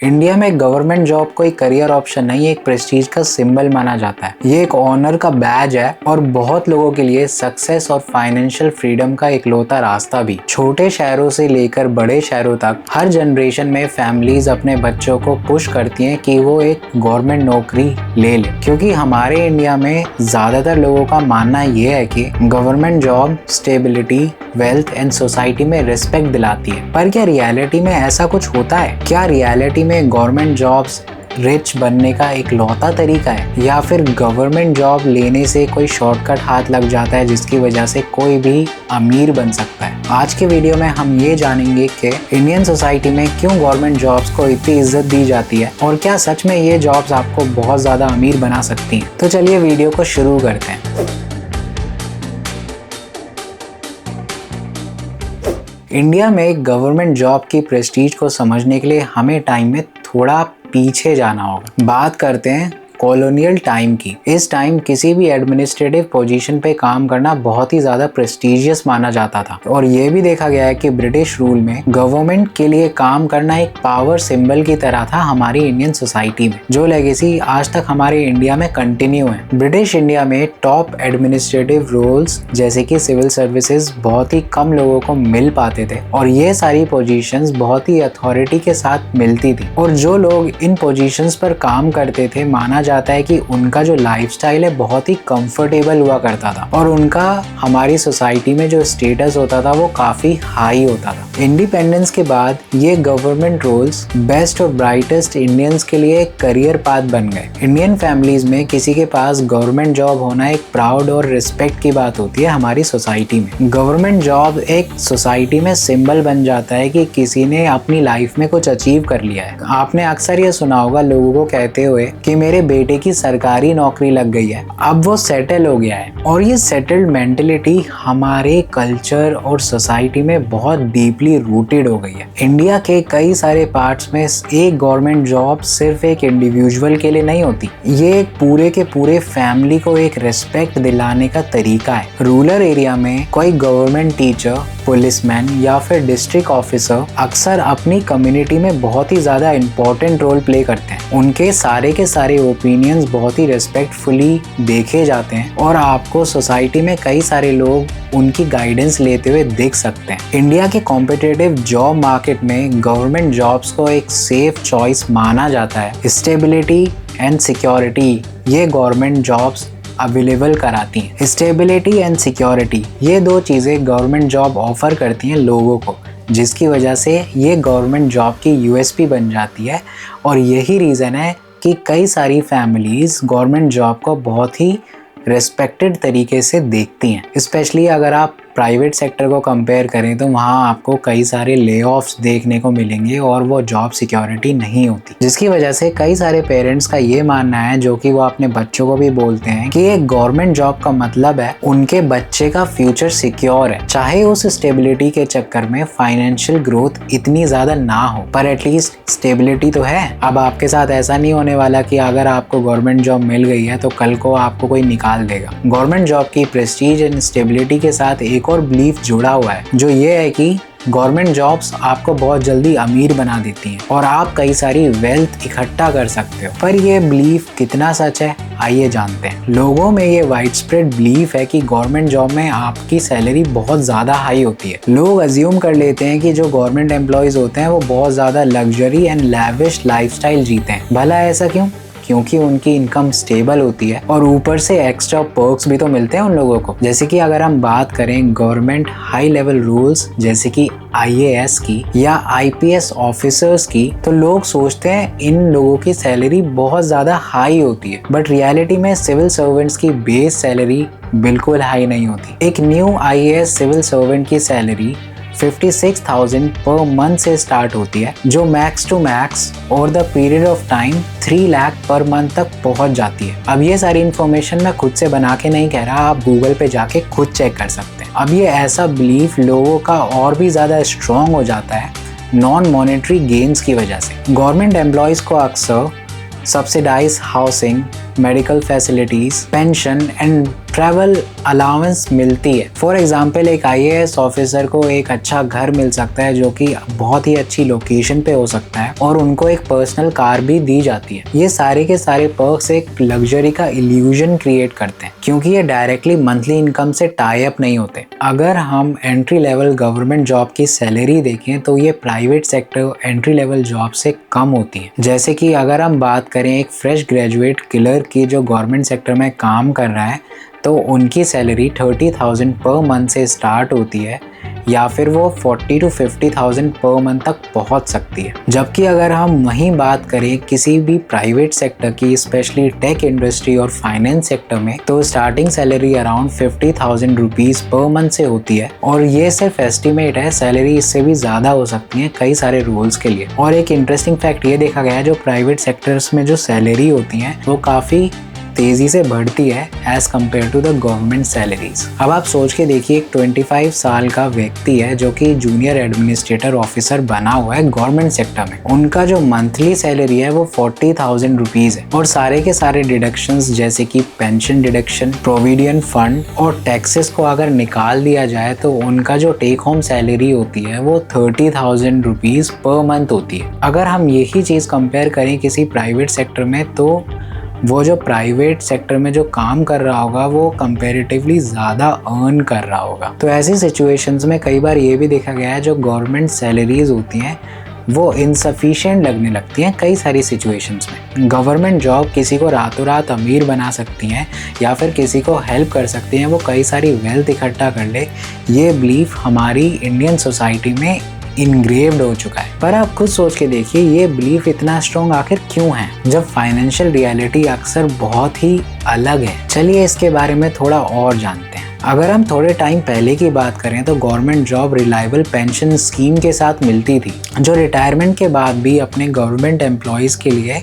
India में government job कोई career option नहीं, एक प्रेस्टीज का सिंबल माना जाता है। ये एक ऑनर का बैज है और बहुत लोगों के लिए सक्सेस और फाइनेंशियल फ्रीडम का इकलौता रास्ता भी। छोटे शहरों से लेकर बड़े शहरों तक हर जनरेशन में फैमिलीज अपने बच्चों को पुश करती हैं कि वो एक गवर्नमेंट नौकरी ले ले, क्योंकि हमारे इंडिया में ज्यादातर लोगों का मानना ये है कि government job stability, wealth and society में रिस्पेक्ट दिलाती है। पर क्या रियलिटी में ऐसा कुछ होता है? क्या रियलिटी में गवर्नमेंट जॉब्स रिच बनने का एक लौता तरीका है, या फिर गवर्नमेंट जॉब लेने से कोई शॉर्टकट हाथ लग जाता है जिसकी वजह से कोई भी अमीर बन सकता है? आज के वीडियो में हम ये जानेंगे कि इंडियन सोसाइटी में क्यों गवर्नमेंट जॉब्स को इतनी इज्जत दी जाती है और क्या सच में ये जॉब्स आपको बहुत ज्यादा अमीर बना सकती हैं। तो चलिए वीडियो को शुरू करते हैं। इंडिया में गवर्नमेंट जॉब की प्रेस्टीज को समझने के लिए हमें टाइम में थोड़ा पीछे जाना होगा। बात करते हैं कॉलोनियल टाइम की। इस टाइम किसी भी एडमिनिस्ट्रेटिव पोजीशन पे काम करना बहुत ही ज्यादा प्रेस्टिजियस माना जाता था और ये भी देखा गया है कि ब्रिटिश रूल में गवर्नमेंट के लिए काम करना एक पावर सिंबल की तरह था हमारी इंडियन सोसाइटी में, जो लेगेसी आज तक हमारे इंडिया में कंटिन्यू है। ब्रिटिश इंडिया में टॉप एडमिनिस्ट्रेटिव रोल्स जैसे कि सिविल सर्विसेज बहुत ही कम लोगों को मिल पाते थे और ये सारी पोजीशंस बहुत ही अथॉरिटी के साथ मिलती थी और जो लोग इन पोजीशंस पर काम करते थे माना जाता है कि उनका जो लाइफस्टाइल है बहुत ही कंफर्टेबल हुआ करता था और उनका हमारी सोसाइटी में जो स्टेटस होता था वो काफी हाई होता था। इंडिपेंडेंस के बाद ये गवर्नमेंट रोल्स बेस्ट और ब्राइटेस्ट इंडियंस के लिए एक करियर पाथ बन गए। इंडियन फैमिलीज में किसी के पास गवर्नमेंट जॉब होना एक प्राउड और रिस्पेक्ट की बात होती है हमारी सोसाइटी में। गवर्नमेंट जॉब एक सोसाइटी में सिंबल बन जाता है कि किसी ने अपनी लाइफ में कुछ अचीव कर लिया है। आपने अक्सर ये सुना होगा लोगों को कहते हुए कि मेरे बेटे की सरकारी नौकरी लग गई है, अब वो सेटल हो गया है। और ये सेटल्ड मेंटेलिटी हमारे कल्चर और सोसाइटी में बहुत डीपली रूटेड हो गई है। इंडिया के कई सारे पार्ट्स में एक गवर्नमेंट जॉब सिर्फ एक इंडिविजुअल के लिए नहीं होती, ये पूरे के पूरे फैमिली को एक रिस्पेक्ट दिलाने का तरीका है। रूरल एरिया में कोई गवर्नमेंट टीचर, पुलिसमैन या फिर डिस्ट्रिक्ट ऑफिसर अक्सर अपनी कम्युनिटी में बहुत ही ज्यादा इंपॉर्टेंट रोल प्ले करते हैं। उनके सारे के सारे ओपिनियंस बहुत ही रेस्पेक्टफुली देखे जाते हैं और आपको सोसाइटी में कई सारे लोग उनकी गाइडेंस लेते हुए देख सकते हैं। इंडिया के कॉम्पिटिटिव जॉब मार्केट में गवर्नमेंट जॉब्स को एक सेफ चॉइस माना जाता है। स्टेबिलिटी एंड सिक्योरिटी ये गवर्नमेंट जॉब्स अवेलेबल कराती हैं। स्टेबिलिटी एंड सिक्योरिटी ये दो चीज़ें गवर्नमेंट जॉब ऑफर करती हैं लोगों को, जिसकी वजह से ये गवर्नमेंट जॉब की यूएसपी बन जाती है और यही रीज़न है कि कई सारी फैमिलीज़ गवर्नमेंट जॉब को बहुत ही रिस्पेक्टेड तरीके से देखती हैं। स्पेशली अगर आप प्राइवेट सेक्टर को कंपेयर करें तो वहाँ आपको कई सारे ले ऑफ्स देखने को मिलेंगे और वो जॉब सिक्योरिटी नहीं होती, जिसकी वजह से कई सारे पेरेंट्स का ये मानना है, जो कि वो अपने बच्चों को भी बोलते हैं कि एक गवर्नमेंट जॉब का मतलब है उनके बच्चे का फ्यूचर सिक्योर है, चाहे उस स्टेबिलिटी के चक्कर में फाइनेंशियल ग्रोथ इतनी ज्यादा ना हो, पर एटलीस्ट स्टेबिलिटी तो है। अब आपके साथ ऐसा नहीं होने वाला कि अगर आपको गवर्नमेंट जॉब मिल गई है तो कल को आपको कोई निकाल देगा। गवर्नमेंट जॉब की प्रेस्टीज एंड स्टेबिलिटी के साथ एक और बिलीफ जुड़ा हुआ है, जो ये है कि गवर्नमेंट जॉब्स आपको बहुत जल्दी अमीर बना देती हैं और आप कई सारी वेल्थ इकट्ठा कर सकते हो। पर ये बिलीफ कितना सच है, आइए जानते हैं। लोगों में ये वाइड स्प्रेड बिलीफ है कि गवर्नमेंट जॉब में आपकी सैलरी बहुत ज़्यादा हाई होती है। लोग अज्यूम कर लेते हैं कि जो गवर्नमेंट एम्प्लॉयज़ होते हैं वो बहुत ज़्यादा लग्जरी एंड लैविश लाइफस्टाइल जीते हैं। भला ऐसा क्यों? क्योंकि उनकी इनकम स्टेबल होती है और ऊपर से एक्स्ट्रा पर्क्स भी तो मिलते हैं उन लोगों को। जैसे कि अगर हम बात करें गवर्नमेंट हाई लेवल रूल्स जैसे कि IAS की या IPS ऑफिसर्स की, तो लोग सोचते हैं इन लोगों की सैलरी बहुत ज़्यादा हाई होती है, बट रियलिटी में सिविल सर्वेंट्स की बेस सैलरी बिल्कुल हाई नहीं होती। एक न्यू IAS सिविल सर्वेंट की सैलरी 56,000 पर मंथ से स्टार्ट होती है, जो max to max over the period of time 3 lakh per month तक पहुंच जाती है। अब ये सारी इन्फॉर्मेशन मैं खुद से बना के नहीं कह रहा, आप गूगल पे जाके खुद चेक कर सकते हैं। अब ये ऐसा बिलीफ लोगों का और भी ज़्यादा स्ट्रॉन्ग हो जाता है नॉन मॉनेटरी गेन्स की वजह से। गवर्नमेंट एम्प्लॉयज़ को अक्सर subsidized housing, medical facilities, pension and travel allowance मिलती है। फॉर एग्जाम्पल एक IAS ऑफिसर को एक अच्छा घर मिल सकता है जो कि बहुत ही अच्छी लोकेशन पे हो सकता है और उनको एक पर्सनल कार भी दी जाती है। ये सारे के सारे पर्क्स एक लग्जरी का इल्यूजन क्रिएट करते हैं क्योंकि ये डायरेक्टली मंथली इनकम से टाई अप नहीं होते। अगर हम एंट्री लेवल गवर्नमेंट जॉब की सैलरी देखें तो ये private sector entry level job से कम होती है। जैसे कि अगर हम बात करें एक फ्रेश ग्रेजुएट क्लर्क की जो गवर्नमेंट सेक्टर में काम कर रहा है तो उनकी सैलरी 30,000 पर मंथ से स्टार्ट होती है या फिर वो 40 to 50,000 पर मंथ तक पहुंच सकती है। जबकि अगर हम वहीं बात करें किसी भी प्राइवेट सेक्टर की, स्पेशली टेक इंडस्ट्री और फाइनेंस सेक्टर में, तो starting salary around 50,000 rupees per month से होती है और ये सिर्फ एस्टिमेट है, सैलरी इससे भी ज़्यादा हो सकती है कई सारे रोल्स के लिए। और एक इंटरेस्टिंग फैक्ट ये देखा गया है जो प्राइवेट सेक्टर्स में जो सैलरी होती है वो काफ़ी तेजी से बढ़ती है as compared to the government salaries. अब आप सोच के देखिए एक 25 साल का व्यक्ति है जो कि जूनियर एडमिनिस्ट्रेटर ऑफिसर बना हुआ है गवर्नमेंट सेक्टर में। उनका जो मंथली सैलरी है वो 40,000 रुपीज है और सारे के सारे डिडक्शंस जैसे कि पेंशन डिडक्शन, प्रोविडेंट फंड और टैक्सेस को अगर निकाल दिया जाए तो उनका जो टेक होम सैलरी होती है वो 30,000 रुपीज पर मंथ होती है। अगर हम यही चीज़ कंपेयर करें किसी प्राइवेट सेक्टर में तो वो जो प्राइवेट सेक्टर में जो काम कर रहा होगा वो कंपैरेटिवली ज़्यादा अर्न कर रहा होगा। तो ऐसी सिचुएशंस में कई बार ये भी देखा गया है जो गवर्नमेंट सैलरीज होती हैं वो इनसफिशिएंट लगने लगती हैं कई सारी सिचुएशंस में। गवर्नमेंट जॉब किसी को रातों रात अमीर बना सकती हैं या फिर किसी को हेल्प कर सकती हैं वो कई सारी वेल्थ इकट्ठा कर ले, ये बिलीफ हमारी इंडियन सोसाइटी में इनग्रेव्ड हो चुका है। पर आप खुद सोच के देखिए ये बिलीफ इतना स्ट्रॉन्ग आखिर क्यों है जब फाइनेंशियल रियलिटी अक्सर बहुत ही अलग है। चलिए इसके बारे में थोड़ा और जानते हैं। अगर हम थोड़े टाइम पहले की बात करें तो government job reliable pension scheme के साथ मिलती थी जो रिटायरमेंट के बाद भी अपने गवर्नमेंट एम्प्लॉयज़ के लिए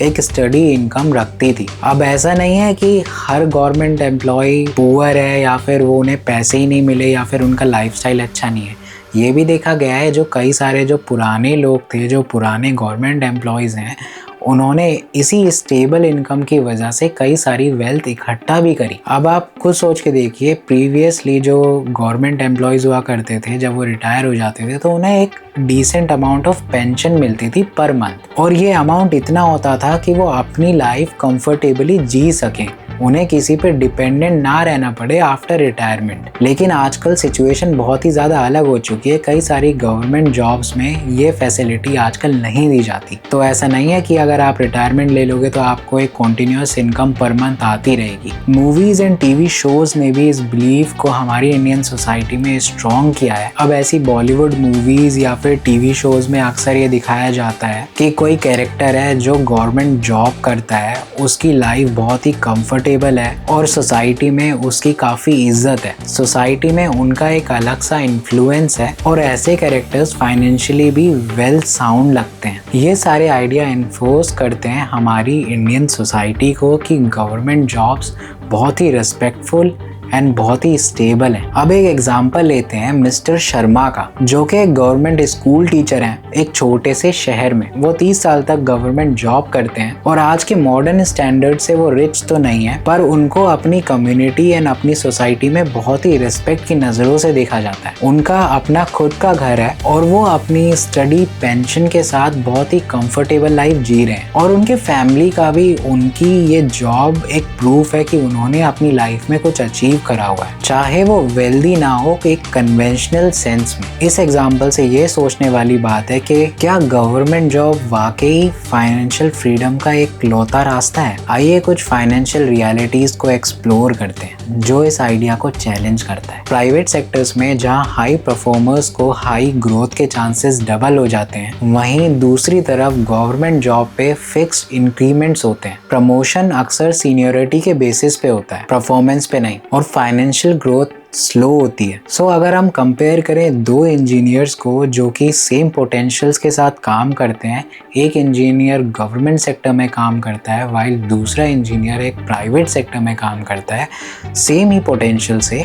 एक स्टडी इनकम रखती थी। अब ऐसा नहीं है कि हर गवर्नमेंट एम्प्लॉय पुअर है या फिर वो उन्हें पैसे ही नहीं मिले या फिर उनका लाइफस्टाइल अच्छा नहीं है। ये भी देखा गया है जो कई सारे जो पुराने लोग थे, जो पुराने गवर्नमेंट एम्प्लॉयज़ हैं, उन्होंने इसी स्टेबल इनकम की वजह से कई सारी वेल्थ इकट्ठा भी करी। अब आप खुद सोच के देखिए प्रीवियसली जो गवर्नमेंट एम्प्लॉयज़ हुआ करते थे जब वो रिटायर हो जाते थे तो उन्हें एक डिसेंट अमाउंट ऑफ पेंशन मिलती थी पर मंथ और ये अमाउंट इतना होता था कि वो अपनी लाइफ कंफर्टेबली जी सकें, उन्हें किसी पे डिपेंडेंट ना रहना पड़े आफ्टर रिटायरमेंट। लेकिन आजकल सिचुएशन बहुत ही ज़्यादा अलग हो चुकी है। कई सारी गवर्नमेंट जॉब्स में ये फैसिलिटी आजकल नहीं दी जाती। तो ऐसा नहीं है कि अगर आप रिटायरमेंट ले लोगे तो आपको एक कॉन्टिन्यूस इनकम पर मंथ आती रहेगी। मूवीज़ एंड टीवी शोज़ ने भी इस बिलीफ को हमारी इंडियन सोसाइटी में स्ट्रॉन्ग किया है। अब ऐसी बॉलीवुड मूवीज़ या फिर टीवी शोज़ में अक्सर ये दिखाया जाता है कि कोई कैरेक्टर है जो गवर्नमेंट जॉब करता है, उसकी लाइफ बहुत ही कंफर्टेबल है और सोसाइटी में उसकी काफ़ी इज्जत है, सोसाइटी में उनका एक अलग सा इन्फ्लुएंस है और ऐसे कैरेक्टर्स फाइनेंशियली भी वेल साउंड लगते हैं। ये सारे आइडिया इन्फोर्स करते हैं हमारी इंडियन सोसाइटी को कि गवर्नमेंट जॉब्स बहुत ही रिस्पेक्टफुल एंड बहुत ही स्टेबल है। अब एक एग्जांपल लेते हैं मिस्टर शर्मा का, जो कि एक गवर्नमेंट स्कूल टीचर हैं एक छोटे से शहर में। वो 30 साल तक गवर्नमेंट जॉब करते हैं और आज के मॉडर्न स्टैंडर्ड से वो रिच तो नहीं है पर उनको अपनी कम्युनिटी एंड अपनी सोसाइटी में बहुत ही रिस्पेक्ट की नज़रों से देखा जाता है। उनका अपना खुद का घर है और वो अपनी स्टडी पेंशन के साथ बहुत ही कंफर्टेबल लाइफ जी रहे हैं और उनके फैमिली का भी उनकी ये जॉब एक प्रूफ है कि उन्होंने अपनी लाइफ में कुछ अचीव करा हुआ है, चाहे वो वेल्दी ना हो एक कन्वेंशनल सेंस में। इस एग्जाम्पल से ये सोचने वाली बात है कि क्या गवर्नमेंट जॉब वाकई फाइनेंशियल फ्रीडम का एक इकलौता रास्ता है? आइए कुछ फाइनेंशियल रियलिटीज को एक्सप्लोर करते हैं जो इस आइडिया को चैलेंज करता है। प्राइवेट सेक्टर्स में जहां हाई परफॉर्मर्स को हाई ग्रोथ के चांसेस डबल हो जाते हैं, वहीं दूसरी तरफ गवर्नमेंट जॉब पे फिक्स्ड इंक्रीमेंट्स होते हैं। प्रमोशन अक्सर सीनियरिटी के बेसिस पे होता है, परफॉर्मेंस पे नहीं, और फाइनेंशियल ग्रोथ स्लो होती है। सो अगर हम कंपेयर करें दो इंजीनियर्स को जो कि सेम पोटेंशियल्स के साथ काम करते हैं, एक इंजीनियर गवर्नमेंट सेक्टर में काम करता है वाइल दूसरा इंजीनियर एक प्राइवेट सेक्टर में काम करता है, सेम ही पोटेंशियल से,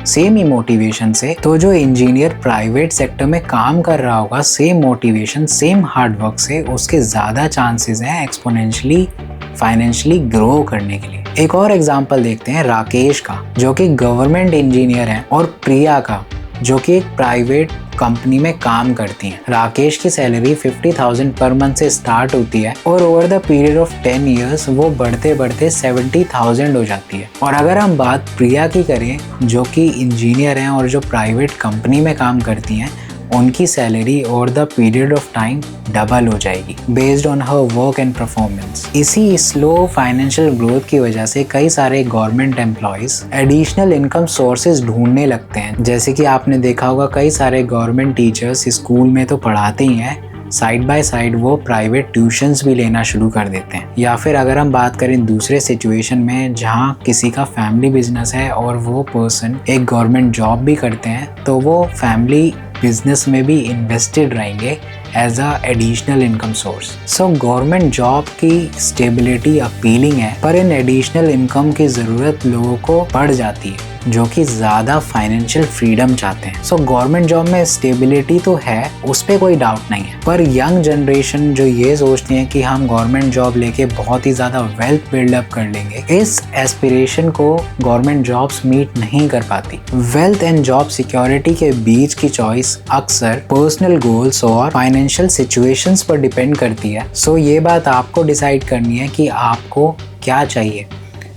सेम ही मोटिवेशन से, तो जो इंजीनियर प्राइवेट सेक्टर में काम कर रहा होगा सेम मोटिवेशन सेम हार्डवर्क से, उसके ज़्यादा चांसेस हैं एक्सपोनेंशियली फाइनेंशियली ग्रो करने के लिए। एक और एग्जांपल देखते हैं राकेश का, जो कि गवर्नमेंट इंजीनियर है, और प्रिया का, जो कि एक प्राइवेट कंपनी में काम करती हैं। राकेश की सैलरी 50,000 पर मंथ से स्टार्ट होती है और over the period of 10 years वो बढ़ते बढ़ते 70,000 हो जाती है। और अगर हम बात प्रिया की करें, जो कि इंजीनियर हैं और जो प्राइवेट कंपनी में काम करती हैं, उनकी salary over the period of time double हो जाएगी based on her work and performance. इसी स्लो फाइनेंशियल ग्रोथ की वजह से कई सारे government employees additional income sources ढूंढने लगते हैं। जैसे कि आपने देखा होगा, कई सारे गवर्नमेंट टीचर्स स्कूल में तो पढ़ाते ही हैं, साइड बाय साइड वो प्राइवेट ट्यूशन्स भी लेना शुरू कर देते हैं। या फिर अगर हम बात करें दूसरे सिचुएशन में, जहाँ किसी का फैमिली बिजनेस है और वो पर्सन एक गवर्नमेंट जॉब भी करते हैं, तो वो फैमिली बिजनेस में भी इन्वेस्टेड रहेंगे as a additional income source. So government job की स्टेबिलिटी अपीलिंग है, पर इन एडिशनल इनकम की ज़रूरत लोगों को पड़ जाती है जो कि ज़्यादा फाइनेंशियल फ्रीडम चाहते हैं। सो गवर्नमेंट जॉब में स्टेबिलिटी तो है, उस पर कोई डाउट नहीं है, पर यंग जनरेशन जो ये सोचती है कि हम गवर्नमेंट जॉब लेके बहुत ही ज़्यादा वेल्थ बिल्डअप कर लेंगे, इस एस्पिरेशन को गवर्नमेंट जॉब्स मीट नहीं कर पाती। वेल्थ एंड जॉब सिक्योरिटी के बीच की चॉइस अक्सर पर्सनल गोल्स और फाइनेंशियल सिचुएशंस पर डिपेंड करती है। सो ये बात आपको डिसाइड करनी है कि आपको क्या चाहिए,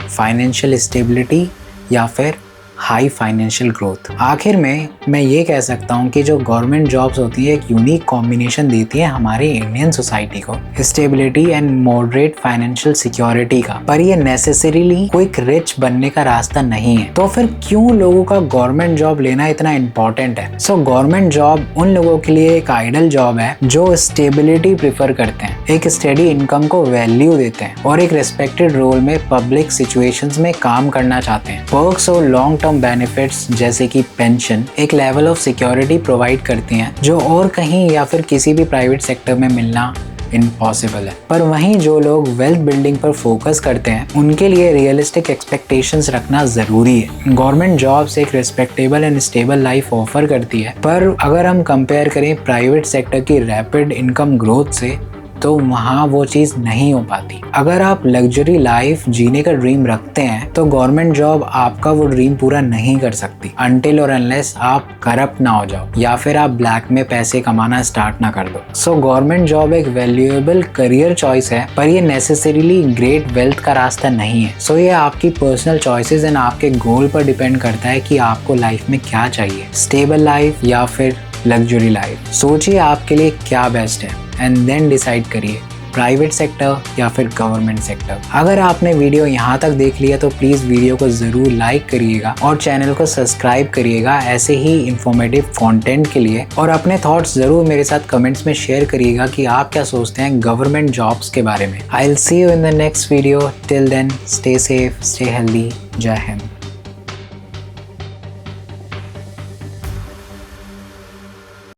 फाइनेंशियल स्टेबिलिटी या फिर हाई फाइनेंशियल ग्रोथ। आखिर में मैं ये कह सकता हूँ कि जो गवर्नमेंट जॉब्स होती है एक यूनिक कॉम्बिनेशन देती है हमारी इंडियन सोसाइटी को, stability and moderate financial security का, पर ये नेसेसरीली क्विक रिच बनने का रास्ता नहीं है। तो फिर क्यों लोगों का गवर्नमेंट जॉब लेना इतना इम्पोर्टेंट है? सो गवर्नमेंट जॉब उन लोगों के लिए एक आइडल जॉब है जो स्टेबिलिटी प्रिफर करते हैं, एक स्टेडी इनकम को वैल्यू देते हैं और एक रेस्पेक्टेड रोल में पब्लिक सिचुएशंस में काम करना चाहते हैं। पर्क्स और लॉन्ग टर्म बेनिफिट्स जैसे कि पेंशन एक लेवल ऑफ सिक्योरिटी प्रोवाइड करती हैं जो और कहीं या फिर किसी भी प्राइवेट सेक्टर में मिलना इम्पॉसिबल है। पर वहीं जो लोग वेल्थ बिल्डिंग पर फोकस करते हैं, उनके लिए रियलिस्टिक एक्सपेक्टेशंस रखना जरूरी है। गवर्नमेंट जॉब्स एक respectable and stable life offer करती है, पर अगर हम कंपेयर करें प्राइवेट सेक्टर की रैपिड इनकम ग्रोथ से, तो वहाँ वो चीज़ नहीं हो पाती। अगर आप लग्जरी लाइफ जीने का ड्रीम रखते हैं, तो गवर्नमेंट जॉब आपका वो ड्रीम पूरा नहीं कर सकती अनटिल और अनलेस आप करप्ट ना हो जाओ या फिर आप ब्लैक में पैसे कमाना स्टार्ट ना कर दो। सो गवर्नमेंट जॉब एक वैल्यूएबल करियर चॉइस है, पर ये नेसेसरीली ग्रेट वेल्थ का रास्ता नहीं है। सो ये आपकी पर्सनल चॉइसेस एंड आपके गोल पर डिपेंड करता है कि आपको लाइफ में क्या चाहिए, स्टेबल लाइफ या फिर लग्जरी लाइफ। सोचिए आपके लिए क्या बेस्ट है एंड देन डिसाइड करिए, प्राइवेट सेक्टर या फिर गवर्नमेंट सेक्टर। अगर आपने वीडियो यहाँ तक देख लिया तो प्लीज़ वीडियो को ज़रूर लाइक करिएगा और चैनल को सब्सक्राइब करिएगा ऐसे ही इंफॉर्मेटिव कंटेंट के लिए, और अपने थॉट्स ज़रूर मेरे साथ कमेंट्स में शेयर करिएगा कि आप क्या सोचते हैं गवर्नमेंट जॉब्स के बारे में। I will see you in the next video. Till then stay safe, stay healthy. जय हिंद।